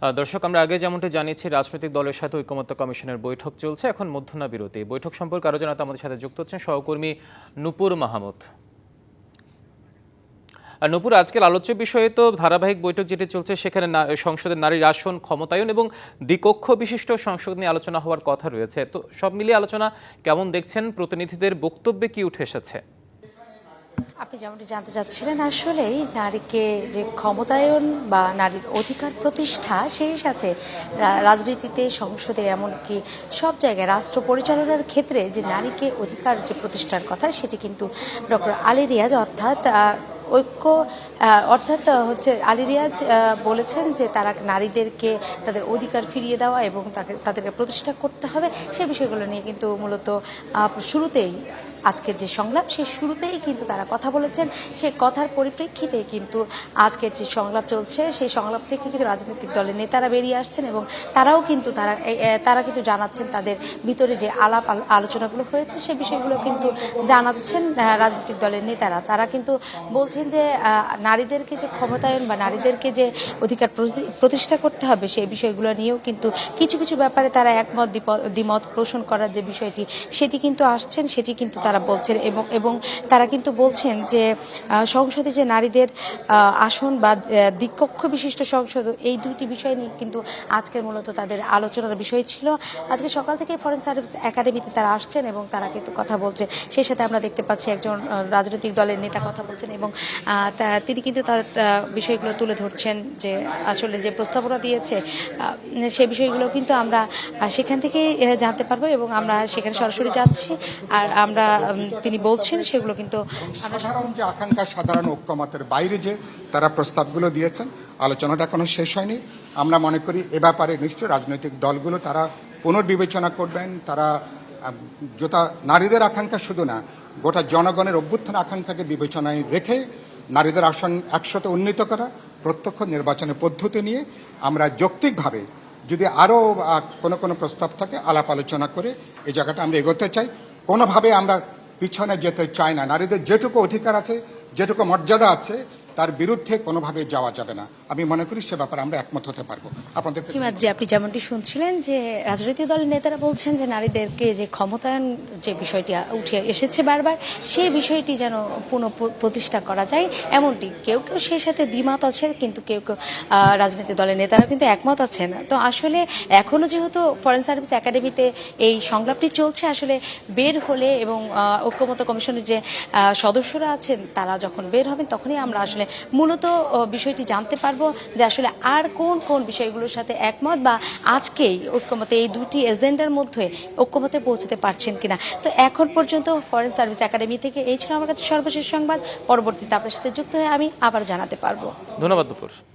দর্শক, আমরা আগে যেমনটি জানিয়েছি, রাজনৈতিক দলের সাথে ঐকমত্য কমিশনের বৈঠক চলছে। এখন মধ্যাহ্ন বিরতি। বৈঠক সম্পর্কে আরো জানাতে আমাদের সাথে যুক্ত হচ্ছেন সহকর্মী নূপুর মাহমুদ। নূপুর, আজকের আলোচ্য বিষয়ে তো ধারাবাহিক বৈঠক যেটি চলছে, সেখানে সংসদের নারীর আসন, ক্ষমতায়ন এবং দ্বিকক্ষ বিশিষ্ট সংসদ নিয়ে আলোচনা হওয়ার কথা রয়েছে। তো সব মিলিয়ে আলোচনা কেমন দেখছেন? প্রতিনিধিদের বক্তব্যে কি উঠে এসেছে? আপনি যেমনটি জানতে চাচ্ছিলেন, আসলেই নারীকে যে ক্ষমতায়ন বা নারীর অধিকার প্রতিষ্ঠা, সেই সাথে রাজনীতিতে, সংসদে, এমনকি সব জায়গায় রাষ্ট্র পরিচালনার ক্ষেত্রে যে নারীকে অধিকার যে প্রতিষ্ঠার কথা, সেটি কিন্তু ডক্টর আলী রিয়াজ অর্থাৎ আলী রিয়াজ বলেছেন যে তারা নারীদেরকে তাদের অধিকার ফিরিয়ে দেওয়া এবং তাদেরকে প্রতিষ্ঠা করতে হবে। সে বিষয়গুলো নিয়ে কিন্তু মূলত শুরুতেই আজকের যে সংলাপ, সেই শুরুতেই কিন্তু তারা কথা বলেছেন। সেই কথার পরিপ্রেক্ষিতে কিন্তু আজকের যে সংলাপ চলছে, সেই সংলাপ থেকে কিন্তু রাজনৈতিক দলের নেতারা বেরিয়ে আসছেন এবং তারাও কিন্তু তারা কিন্তু জানাচ্ছেন তাদের ভিতরে যে আলোচনাগুলো হয়েছে, সে বিষয়গুলো কিন্তু জানাচ্ছেন রাজনৈতিক দলের নেতারা। তারা কিন্তু বলছেন যে নারীদেরকে যে ক্ষমতায়ন বা নারীদেরকে যে অধিকার প্রতিষ্ঠা করতে হবে, সেই বিষয়গুলো নিয়েও কিন্তু কিছু কিছু ব্যাপারে তারা একমত দ্বিমত পোষণ করার যে বিষয়টি, সেটি কিন্তু আসছেন, সেটি কিন্তু তারা বলছেন। এবং তারা কিন্তু বলছেন যে সংসদে যে নারীদের আসন বা দ্বিকক্ষ বিশিষ্ট সংসদ, এই দুইটি বিষয় নিয়ে কিন্তু আজকের মূলত তাদের আলোচনার বিষয় ছিল। আজকে সকাল থেকে ফরেন সার্ভিস একাডেমিতে তারা আসছেন এবং তারা কিন্তু কথা বলছেন। সেই সাথে আমরা দেখতে পাচ্ছি একজন রাজনৈতিক দলের নেতা কথা বলছেন এবং তিনি কিন্তু তার বিষয়গুলো তুলে ধরছেন যে আসলে যে প্রস্তাবনা দিয়েছে, সেই বিষয়গুলো কিন্তু আমরা সেখান থেকে জানতে পারবো এবং আমরা সেখানে সরাসরি যাচ্ছি। আর আমরা তিনি বলছেন সেগুলো কিন্তু সাধারণ যে আকাঙ্ক্ষা, সাধারণ ঐক্যমতের বাইরে যে তারা প্রস্তাবগুলো দিয়েছেন, আলোচনাটা এখনো শেষ হয়নি। আমরা মনে করি এ ব্যাপারে নিশ্চয়ই রাজনৈতিক দলগুলো তারা পুনর্বিবেচনা করবেন। তারা যেটা নারীদের আকাঙ্ক্ষা শুধু না, গোটা জনগণের অভ্যুত্থান আকাঙ্ক্ষাকে বিবেচনায় রেখে নারীদের আসন 100তে উন্নীত করা, প্রত্যক্ষ নির্বাচনের পদ্ধতি নিয়ে আমরা যৌক্তিকভাবে যদি আরও কোনো প্রস্তাব থাকে আলাপ আলোচনা করে এই জায়গাটা আমরা এগোতে চাই। কোনোভাবে আমরা পিছনে যেতে চাই না। নারীদের যেটুকু অধিকার আছে, যেটুকু মর্যাদা আছে, তার বিরুদ্ধে কোনোভাবে যাওয়া যাবে না। আমি মনে করি সে ব্যাপারে আমরা একমত হতে পারবো। আপনাদের আপনি যেমনটি শুনছিলেন যে রাজনৈতিক দলের নেতারা বলছেন যে নারীদেরকে যে ক্ষমতায়ন যে বিষয়টি উঠে এসেছে বারবার, সেই বিষয়টি যেন পুনঃপ্রতিষ্ঠা করা যায়, এমনটি কেউ কেউ সেই সাথে দ্বিমত আছে, কিন্তু কেউ কেউ রাজনৈতিক দলের নেতারা কিন্তু একমত আছেন। তো আসলে এখনো যেহেতু ফরেন সার্ভিস একাডেমিতে এই সংলাপটি চলছে, আসলে বের হলে এবং ঐক্যমত্য কমিশনের যে সদস্যরা আছেন তারা যখন বের হবেন, তখনই আমরা আসলে মূলত বিষয়টি জানতে পারবো যে আসলে আর কোন কোন বিষয়গুলোর সাথে একমত বা আজকেই ঐক্যমতে এই দুটি এজেন্ডার মধ্যে ঐক্যমতে পৌঁছতে পারছেন কিনা। তো এখন পর্যন্ত ফরেন সার্ভিস একাডেমি থেকে এই ছিল আমার কাছে সর্বশেষ সংবাদ। পরবর্তীতে আপনার সাথে যুক্ত হয়ে আমি আবার জানাতে পারবো। ধন্যবাদ দুপুর।